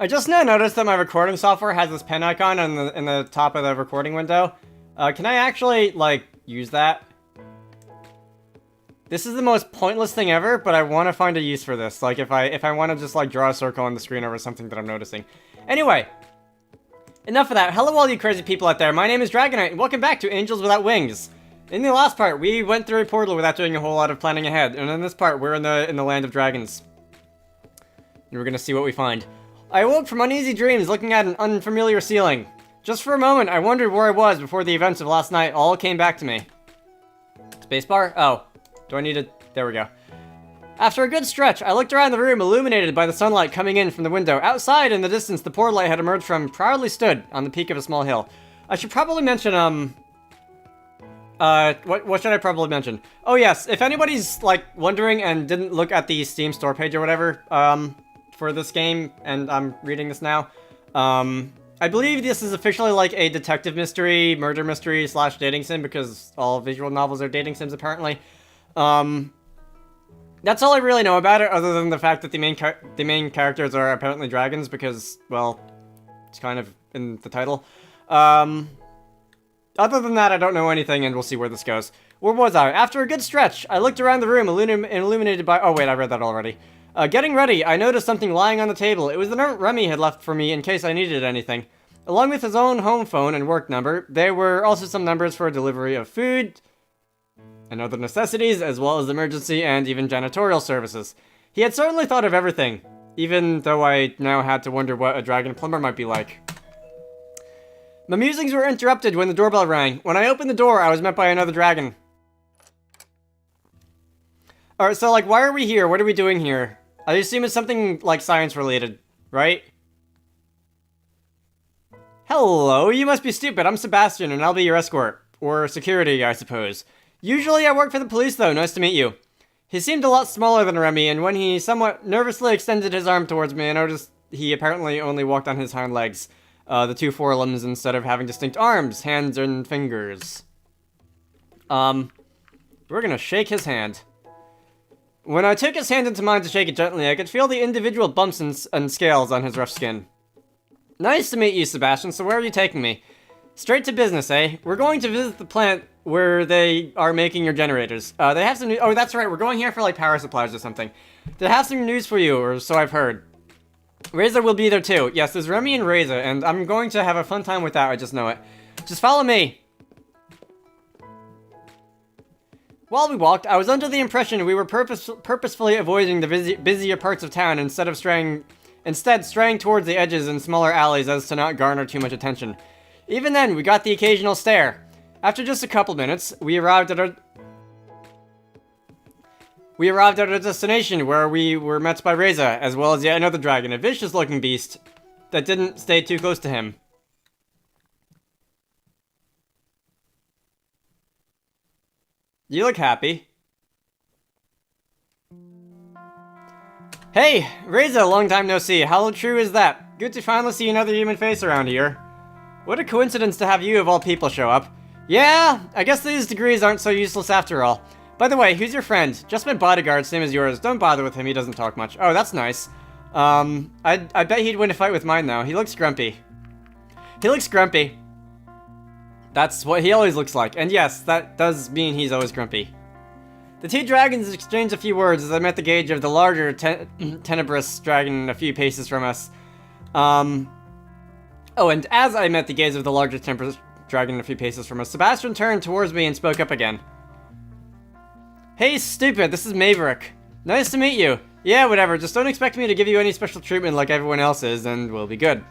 I just now noticed that my recording software has this pen icon in the top of the recording window. Can I actually, like, use that? This is the most pointless thing ever, but I want to find a use for this. Like, if I want to just, like, draw a circle on the screen over something that I'm noticing. Anyway, enough of that. Hello all you crazy people out there. My name is Dragonite, and welcome back to Angels Without Wings. In the last part, we went through a portal without doing a whole lot of planning ahead, and in this part, we're in the land of dragons. And we're gonna see what we find. I awoke from uneasy dreams looking at an unfamiliar ceiling. Just for a moment, I wondered where I was before the events of last night all came back to me. Spacebar? Oh. Do I need to... There we go. After a good stretch, I looked around the room illuminated by the sunlight coming in from the window. Outside, in the distance, the portal I had emerged from proudly stood on the peak of a small hill. I should probably mention, what should I probably mention? Oh yes, if anybody's, like, wondering and didn't look at the Steam store page or whatever, for this game, and I'm reading this now. I believe this is officially like a detective mystery, murder mystery / dating sim, because all visual novels are dating sims apparently. That's all I really know about it, other than the fact that the main characters are apparently dragons, because, well, it's kind of in the title. Other than that, I don't know anything, and we'll see where this goes. Where was I? After a good stretch, I looked around the room, illuminated by... Oh wait, I read that already. Getting ready, I noticed something lying on the table. It was the note Remy had left for me in case I needed anything. Along with his own home phone and work number, there were also some numbers for delivery of food and other necessities, as well as emergency and even janitorial services. He had certainly thought of everything, even though I now had to wonder what a dragon plumber might be like. My musings were interrupted when the doorbell rang. When I opened the door, I was met by another dragon. Alright, so, like, why are we here? What are we doing here? I assume it's something, like, science-related, right? Hello, you must be stupid. I'm Sebastian, and I'll be your escort. Or security, I suppose. Usually I work for the police, though. Nice to meet you. He seemed a lot smaller than Remy, and when he somewhat nervously extended his arm towards me, I noticed he apparently only walked on his hind legs. The two forelimbs instead of having distinct arms, hands, and fingers. We're gonna shake his hand. When I took his hand into mine to shake it gently, I could feel the individual bumps and scales on his rough skin. Nice to meet you, Sebastian, so where are you taking me? Straight to business, eh? We're going to visit the plant where they are making your generators. They have some new- Oh, that's right, we're going here for, like, power supplies or something. They have some news for you, or so I've heard. Reza will be there too. Yes, there's Remy and Reza, and I'm going to have a fun time with that, I just know it. Just follow me! While we walked, I was under the impression we were purposefully avoiding the busier parts of town instead straying towards the edges and smaller alleys as to not garner too much attention. Even then, we got the occasional stare. After just a couple minutes, we arrived at our destination, where we were met by Reza, as well as yet another dragon, a vicious-looking beast that didn't stay too close to him. You look happy. Hey, Reza, long time no see. How true is that? Good to finally see another human face around here. What a coincidence to have you, of all people, show up. Yeah, I guess these degrees aren't so useless after all. By the way, who's your friend? Just my bodyguard, same as yours. Don't bother with him, he doesn't talk much. Oh, that's nice. I bet he'd win a fight with mine, though. He looks grumpy. He looks grumpy. That's what he always looks like. And yes, that does mean he's always grumpy. The two dragons exchanged a few words as I met the gaze of the larger tenebrous dragon a few paces from us. Oh, and as I met the gaze of the larger tenebrous dragon a few paces from us, Sebastian turned towards me and spoke up again. Hey, stupid, this is Maverick. Nice to meet you. Yeah, whatever, just don't expect me to give you any special treatment like everyone else is, and we'll be good.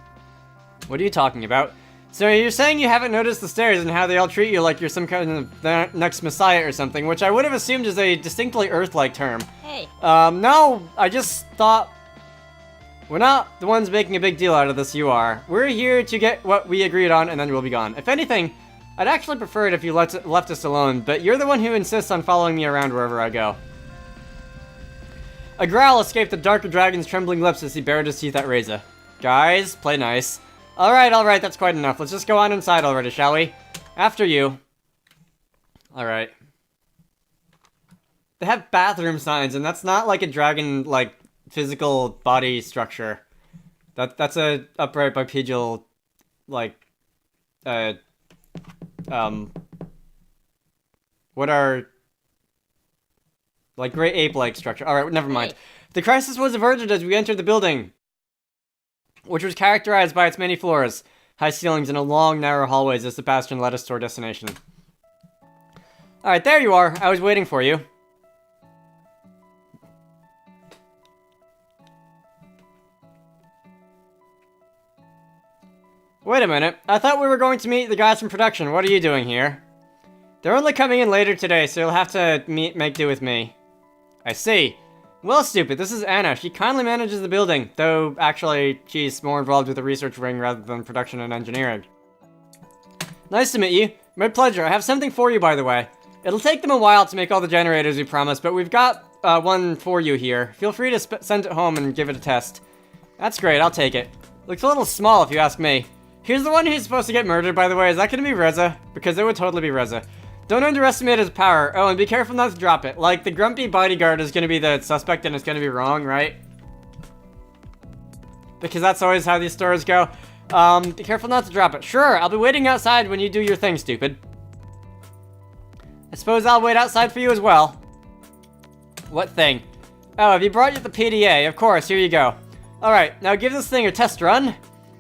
What are you talking about? So you're saying you haven't noticed the stairs and how they all treat you like you're some kind of the next messiah or something, which I would have assumed is a distinctly Earth-like term. Hey. No, I just thought... We're not the ones making a big deal out of this, you are. We're here to get what we agreed on, and then we'll be gone. If anything, I'd actually prefer it if you left us alone, but you're the one who insists on following me around wherever I go. A growl escaped the darker dragon's trembling lips as he bared his teeth at Reza. Guys, play nice. Alright, that's quite enough. Let's just go on inside already, shall we? After you. Alright. They have bathroom signs, and that's not like a dragon, like, physical body structure. That's a upright bipedal, like, uh, what are, like, great ape-like structure. Alright, never mind. The crisis was averted as we entered the building, which was characterized by its many floors, high ceilings, and a long, narrow hallways as Sebastian led us to our destination. Alright, there you are. I was waiting for you. Wait a minute. I thought we were going to meet the guys from production. What are you doing here? They're only coming in later today, so you'll have to make do with me. I see. Well, stupid, this is Anna. She kindly manages the building, though actually she's more involved with the research wing rather than production and engineering. Nice to meet you. My pleasure. I have something for you, by the way. It'll take them a while to make all the generators we promised, but we've got one for you here. Feel free to send it home and give it a test. That's great, I'll take it. Looks a little small if you ask me. Here's the one who's supposed to get murdered, by the way. Is that going to be Reza? Because it would totally be Reza. Don't underestimate his power. Oh, and be careful not to drop it. Like, the grumpy bodyguard is going to be the suspect and it's going to be wrong, right? Because that's always how these stories go. Be careful not to drop it. Sure, I'll be waiting outside when you do your thing, stupid. I suppose I'll wait outside for you as well. What thing? Oh, have you brought you the PDA? Of course, here you go. Alright, now give this thing a test run.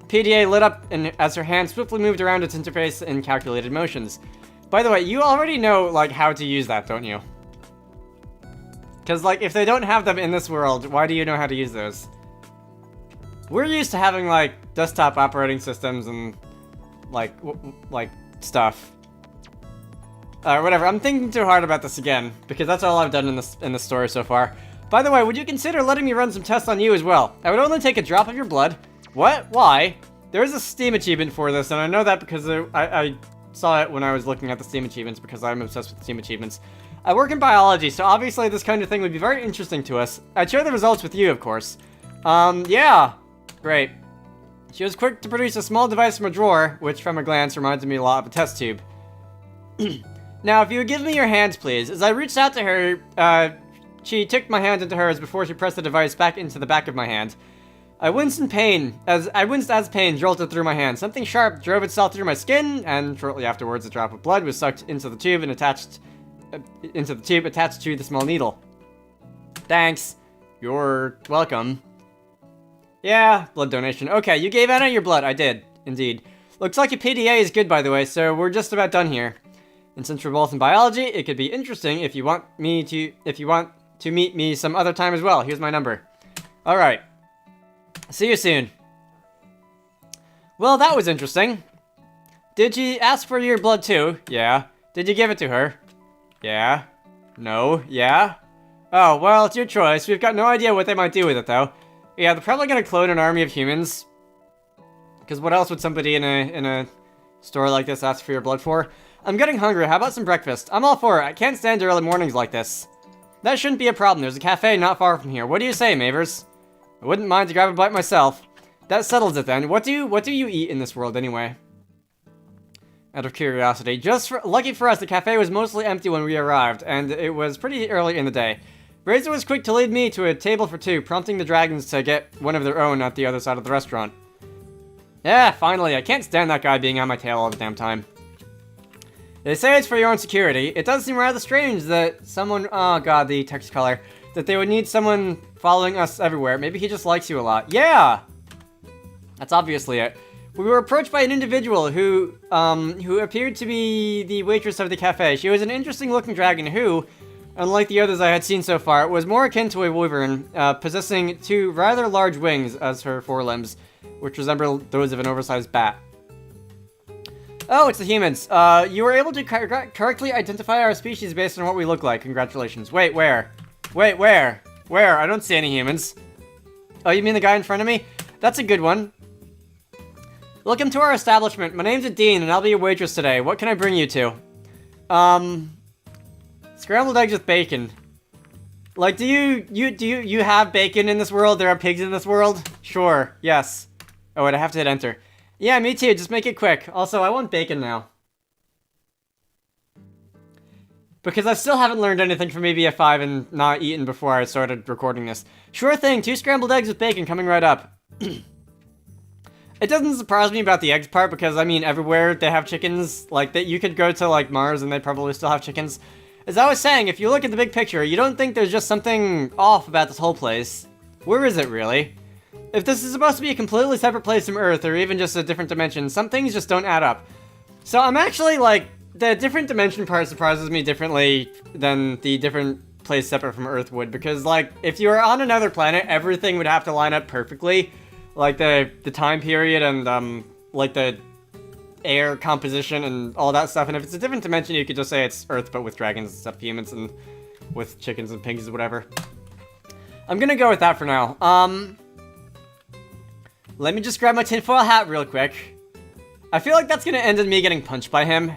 PDA lit up and as her hand swiftly moved around its interface in calculated motions. By the way, you already know, like, how to use that, don't you? Because, like, if they don't have them in this world, why do you know how to use those? We're used to having, like, desktop operating systems and, like, stuff. Whatever, I'm thinking too hard about this again, because that's all I've done in this story so far. By the way, would you consider letting me run some tests on you as well? I would only take a drop of your blood. What? Why? There is a Steam achievement for this, and I know that because I saw it when I was looking at the Steam achievements, because I'm obsessed with Steam achievements. I work in biology, so obviously this kind of thing would be very interesting to us. I'd share the results with you, of course. Yeah. Great. She was quick to produce a small device from a drawer, which from a glance reminded me a lot of a test tube. Now, if you would give me your hands, please. As I reached out to her, she took my hand into hers before she pressed the device back into the back of my hand. I winced as pain jolted through my hand. Something sharp drove itself through my skin, and shortly afterwards, a drop of blood was sucked into the tube and attached to the small needle. Thanks. You're welcome. Yeah, blood donation. Okay, you gave Anna your blood. I did, indeed. Looks like your PDA is good, by the way, so we're just about done here. And since we're both in biology, it could be interesting if you want to meet me some other time as well. Here's my number. All right. See you soon. Well, that was interesting. Did she ask for your blood too? Yeah. Did you give it to her? Yeah. No. Yeah. Oh, well, it's your choice. We've got no idea what they might do with it, though. Yeah, they're probably gonna clone an army of humans. Because what else would somebody in a store like this ask for your blood for? I'm getting hungry. How about some breakfast? I'm all for it. I can't stand early mornings like this. That shouldn't be a problem. There's a cafe not far from here. What do you say, Mavis? I wouldn't mind to grab a bite myself. That settles it then. What do you eat in this world anyway? Out of curiosity. Lucky for us, the cafe was mostly empty when we arrived, and it was pretty early in the day. Razor was quick to lead me to a table for two, prompting the dragons to get one of their own at the other side of the restaurant. Yeah, finally. I can't stand that guy being on my tail all the damn time. They say it's for your own security. It does seem rather strange that someone... Oh god, the text color. That they would need someone following us everywhere. Maybe he just likes you a lot. Yeah! That's obviously it. We were approached by an individual who appeared to be the waitress of the cafe. She was an interesting-looking dragon who, unlike the others I had seen so far, was more akin to a wyvern, possessing two rather large wings as her forelimbs, which resembled those of an oversized bat. Oh, it's the humans. You were able to correctly identify our species based on what we look like. Congratulations. Wait, where? Wait, where? Where? I don't see any humans. Oh, you mean the guy in front of me? That's a good one. Welcome to our establishment. My name's Dean, and I'll be your waitress today. What can I bring you to? Scrambled eggs with bacon. Like, do you have bacon in this world? There are pigs in this world? Sure. Yes. Oh, wait, I have to hit enter. Yeah, me too. Just make it quick. Also, I want bacon now. Because I still haven't learned anything from EVF5 and not eaten before I started recording this. Sure thing. 2 scrambled eggs with bacon coming right up. It doesn't surprise me about the eggs part because, I mean, everywhere they have chickens. Like, that you could go to, like, Mars and they probably still have chickens. As I was saying, if you look at the big picture, you don't think there's just something off about this whole place. Where is it, really? If this is supposed to be a completely separate place from Earth, or even just a different dimension, some things just don't add up. So I'm actually, like, the different dimension part surprises me differently than the different place separate from Earth would, because, like, if you were on another planet, everything would have to line up perfectly. Like, the time period and, like, the air composition and all that stuff. And if it's a different dimension, you could just say it's Earth, but with dragons instead of humans and with chickens and pigs or whatever. I'm gonna go with that for now. Let me just grab my tinfoil hat real quick. I feel like that's gonna end in me getting punched by him.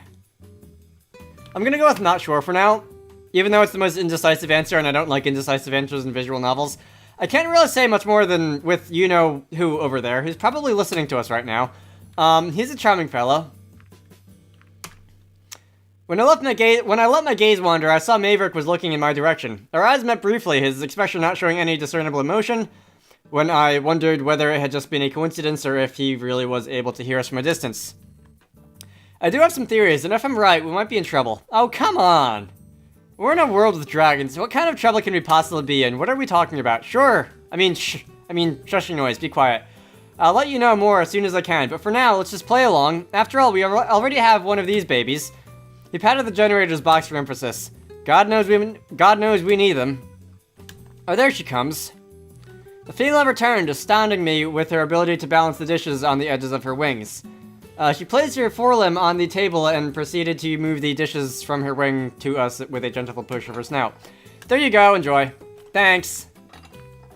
I'm gonna go with not sure for now. Even though it's the most indecisive answer, and I don't like indecisive answers in visual novels. I can't really say much more than with you-know-who over there, who's probably listening to us right now. He's a charming fellow. When I let my gaze wander, I saw Maverick was looking in my direction. Our eyes met briefly, his expression not showing any discernible emotion, when I wondered whether it had just been a coincidence or if he really was able to hear us from a distance. I do have some theories, and if I'm right, we might be in trouble. Oh, come on! We're in a world with dragons. What kind of trouble can we possibly be in? What are we talking about? Sure. Shushing noise. Be quiet. I'll let you know more as soon as I can, but for now, let's just play along. After all, we already have one of these babies. He patted the generator's box for emphasis. God knows we need them. Oh, there she comes. The female returned, astounding me with her ability to balance the dishes on the edges of her wings. She placed her forelimb on the table and proceeded to move the dishes from her wing to us with a gentle push of her snout. There you go, enjoy. Thanks.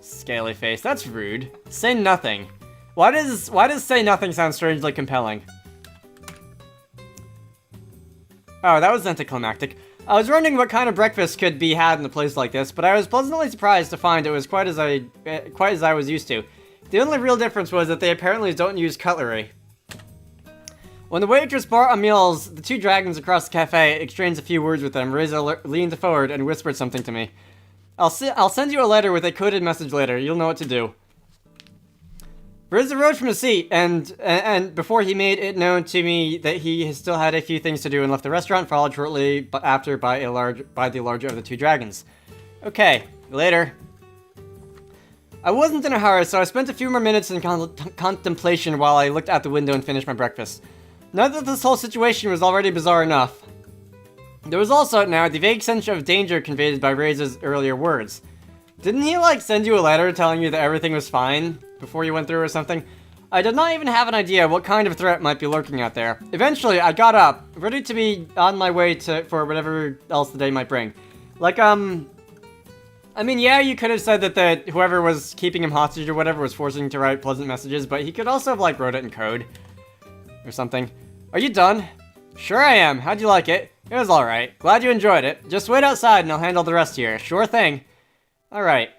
Scaly face, that's rude. Say nothing. Why does say nothing sound strangely compelling? Oh, that was anticlimactic. I was wondering what kind of breakfast could be had in a place like this, but I was pleasantly surprised to find it was quite as I was used to. The only real difference was that they apparently don't use cutlery. When the waitress brought our meals, the two dragons across the cafe exchanged a few words with them. Reza leaned forward and whispered something to me. I'll send you a letter with a coded message later. You'll know what to do. Reza rose from his seat, and before he made it known to me that he still had a few things to do and left the restaurant, followed shortly after by the larger of the two dragons. Okay, later. I wasn't in a hurry, so I spent a few more minutes in contemplation while I looked out the window and finished my breakfast. Not that this whole situation was already bizarre enough. There was also now the vague sense of danger conveyed by Reza's earlier words. Didn't he, like, send you a letter telling you that everything was fine before you went through or something? I did not even have an idea what kind of threat might be lurking out there. Eventually, I got up, ready to be on my way for whatever else the day might bring. Like, I mean, yeah, you could have said that whoever was keeping him hostage or whatever was forcing him to write pleasant messages, but he could also have, like, wrote it in code. Or something. Are you done? Sure I am. How'd you like it? It was alright. Glad you enjoyed it. Just wait outside and I'll handle the rest here. Sure thing. Alright.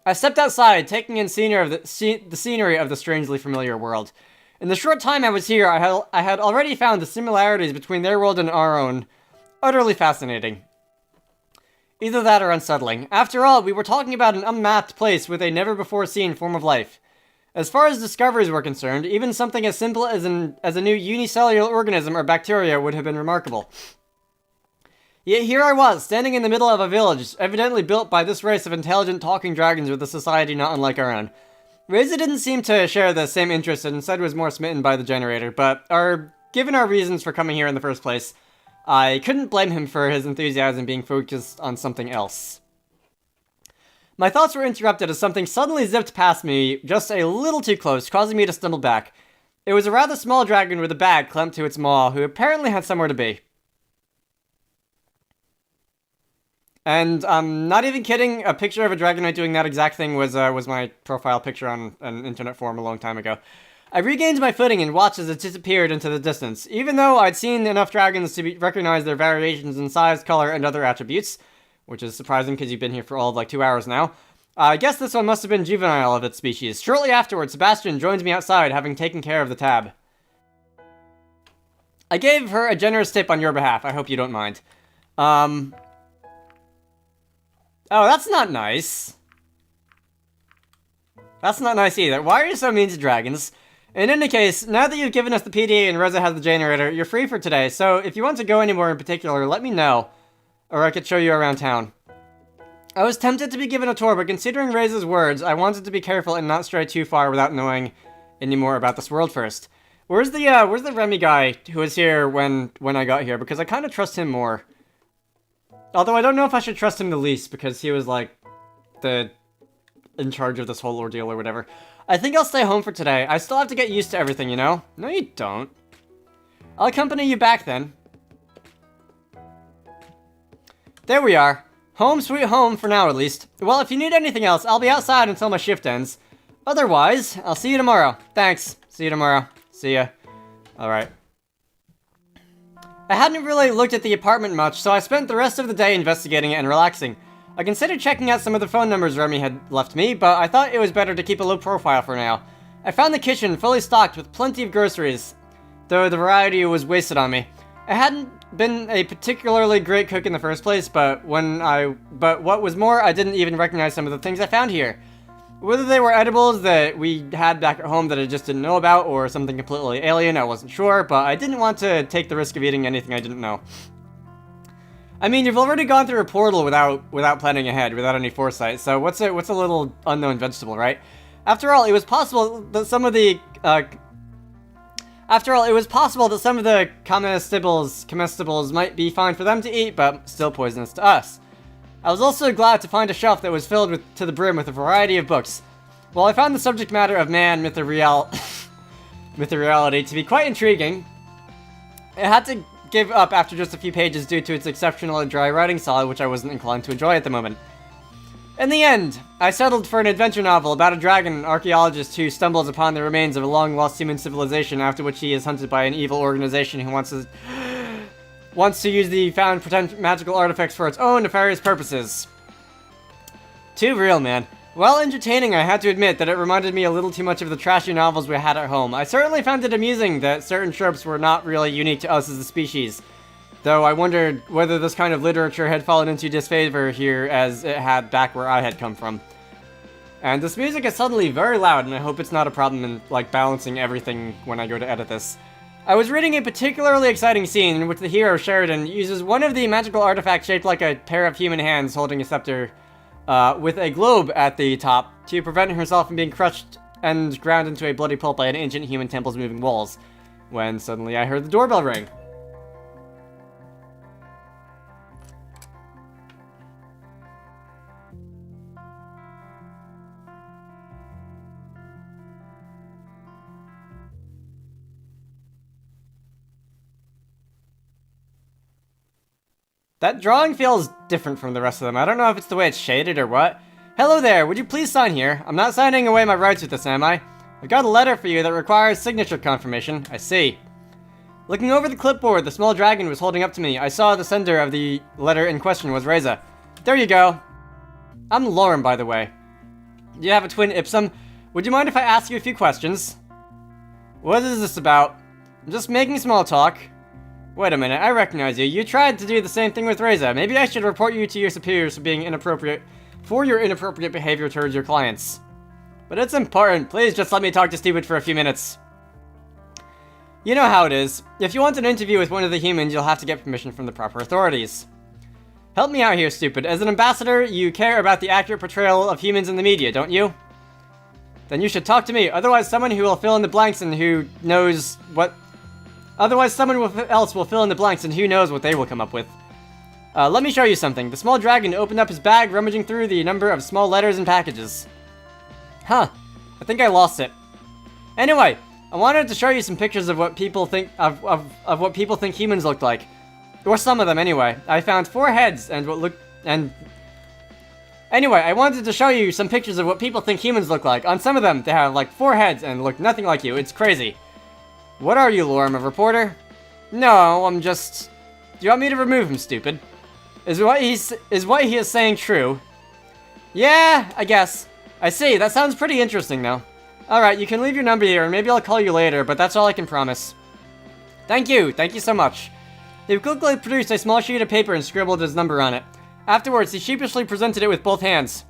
I stepped outside, taking in the scenery of the strangely familiar world. In the short time I was here, I had already found the similarities between their world and our own utterly fascinating. Either that or unsettling. After all, we were talking about an unmapped place with a never-before-seen form of life. As far as discoveries were concerned, even something as simple as a new unicellular organism or bacteria would have been remarkable. Yet here I was, standing in the middle of a village, evidently built by this race of intelligent talking dragons with a society not unlike our own. Reza didn't seem to share the same interest and instead was more smitten by the generator, but given our reasons for coming here in the first place, I couldn't blame him for his enthusiasm being focused on something else. My thoughts were interrupted as something suddenly zipped past me just a little too close, causing me to stumble back. It was a rather small dragon with a bag clamped to its maw, who apparently had somewhere to be. And I'm not even kidding, a picture of a Dragonite doing that exact thing was my profile picture on an internet forum a long time ago. I regained my footing and watched as it disappeared into the distance. Even though I'd seen enough dragons to recognize their variations in size, color, and other attributes, which is surprising because you've been here for all of like 2 hours now, I guess this one must have been juvenile of its species. Shortly afterwards, Sebastian joins me outside, having taken care of the tab. I gave her a generous tip on your behalf. I hope you don't mind. Oh, that's not nice. That's not nice either. Why are you so mean to dragons? In any case, now that you've given us the PDA and Reza has the generator, you're free for today, so if you want to go anywhere in particular, let me know. Or I could show you around town. I was tempted to be given a tour, but considering Reza's words, I wanted to be careful and not stray too far without knowing any more about this world first. Where's the Remy guy who was here when I got here? Because I kind of trust him more. Although I don't know if I should trust him the least, because he was, like, in charge of this whole ordeal or whatever. I think I'll stay home for today. I still have to get used to everything, you know? No, you don't. I'll accompany you back, then. There we are. Home sweet home, for now at least. Well, if you need anything else, I'll be outside until my shift ends. Otherwise, I'll see you tomorrow. Thanks. See you tomorrow. See ya. Alright. I hadn't really looked at the apartment much, so I spent the rest of the day investigating it and relaxing. I considered checking out some of the phone numbers Remy had left me, but I thought it was better to keep a low profile for now. I found the kitchen fully stocked with plenty of groceries, though the variety was wasted on me. I hadn't been a particularly great cook in the first place, but what was more, I didn't even recognize some of the things I found here. Whether they were edibles that we had back at home that I just didn't know about, or something completely alien, I wasn't sure, but I didn't want to take the risk of eating anything I didn't know. I mean, you've already gone through a portal without planning ahead, without any foresight, so what's a little unknown vegetable, right? After all, it was possible that some of the comestibles might be fine for them to eat, but still poisonous to us. I was also glad to find a shelf that was filled to the brim with a variety of books. While I found the subject matter of man, myth, or reality to be quite intriguing, I had to give up after just a few pages due to its exceptional dry writing style, which I wasn't inclined to enjoy at the moment. In the end, I settled for an adventure novel about a dragon archaeologist who stumbles upon the remains of a long-lost human civilization, after which he is hunted by an evil organization who wants to use the found magical artifacts for its own nefarious purposes. Too real, man. While entertaining, I had to admit that it reminded me a little too much of the trashy novels we had at home. I certainly found it amusing that certain tropes were not really unique to us as a species, though I wondered whether this kind of literature had fallen into disfavor here as it had back where I had come from. And this music is suddenly very loud, and I hope it's not a problem in, like, balancing everything when I go to edit this. I was reading a particularly exciting scene in which the hero, Sheridan, uses one of the magical artifacts shaped like a pair of human hands holding a scepter, with a globe at the top, to prevent herself from being crushed and ground into a bloody pulp by an ancient human temple's moving walls, when suddenly I heard the doorbell ring. That drawing feels different from the rest of them. I don't know if it's the way it's shaded or what. Hello there, would you please sign here? I'm not signing away my rights with this, am I? I've got a letter for you that requires signature confirmation. I see. Looking over the clipboard the small dragon was holding up to me, I saw the sender of the letter in question was Reza. There you go. I'm Lauren, by the way. Do you have a twin Ipsum? Would you mind if I ask you a few questions? What is this about? I'm just making small talk. Wait a minute, I recognize you. You tried to do the same thing with Reza. Maybe I should report you to your superiors for being inappropriate behavior towards your clients. But it's important. Please just let me talk to Stupid for a few minutes. You know how it is. If you want an interview with one of the humans, you'll have to get permission from the proper authorities. Help me out here, Stupid. As an ambassador, you care about the accurate portrayal of humans in the media, don't you? Then you should talk to me. Otherwise, someone else will fill in the blanks and who knows what they will come up with. Let me show you something. The small dragon opened up his bag, rummaging through the number of small letters and packages. Huh. I think I lost it. Anyway, I wanted to show you some pictures of what people think of what people think humans look like. Or some of them, anyway. I found 4 heads Anyway, I wanted to show you some pictures of what people think humans look like. On some of them, they have like 4 heads and look nothing like you. It's crazy. What are you, Lorem, a reporter? No, I'm just... Do you want me to remove him, Stupid? Is what he is saying true? Yeah, I guess. I see, that sounds pretty interesting, though. Alright, you can leave your number here, and maybe I'll call you later, but that's all I can promise. Thank you so much. He quickly produced a small sheet of paper and scribbled his number on it. Afterwards, he sheepishly presented it with both hands.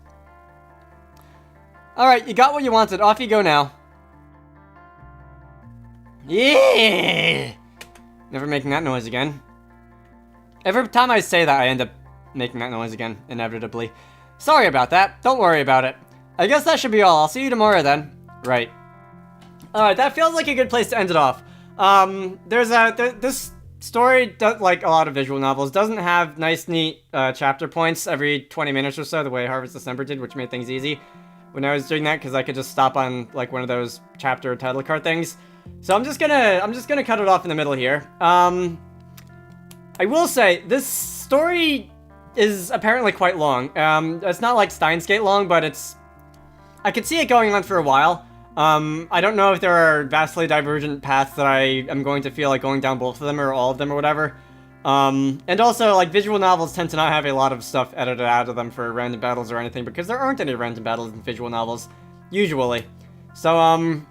Alright, you got what you wanted, off you go now. Yeah! Never making that noise again. Every time I say that, I end up making that noise again, inevitably. Sorry about that. Don't worry about it. I guess that should be all. I'll see you tomorrow then. Right. Alright, that feels like a good place to end it off. This story, like a lot of visual novels, doesn't have nice, neat chapter points every 20 minutes or so, the way Harvest December did, which made things easy when I was doing that, because I could just stop on like one of those chapter title card things. So I'm just gonna cut it off in the middle here. I will say this story is apparently quite long. It's not like Steins Gate long, but I could see it going on for a while. I don't know if there are vastly divergent paths that I am going to feel like going down both of them or all of them or whatever. And also, like, visual novels tend to not have a lot of stuff edited out of them for random battles or anything, because there aren't any random battles in visual novels, usually. So,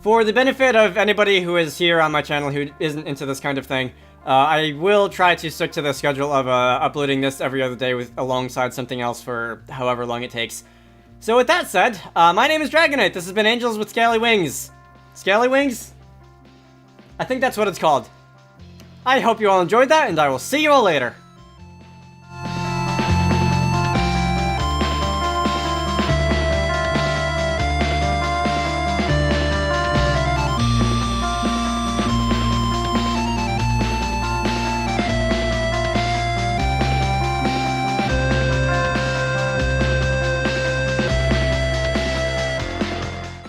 for the benefit of anybody who is here on my channel who isn't into this kind of thing, I will try to stick to the schedule of uploading this every other day alongside something else for however long it takes. So with that said, my name is Dragonite. This has been Angels with Scaly Wings. Scaly Wings? I think that's what it's called. I hope you all enjoyed that, and I will see you all later.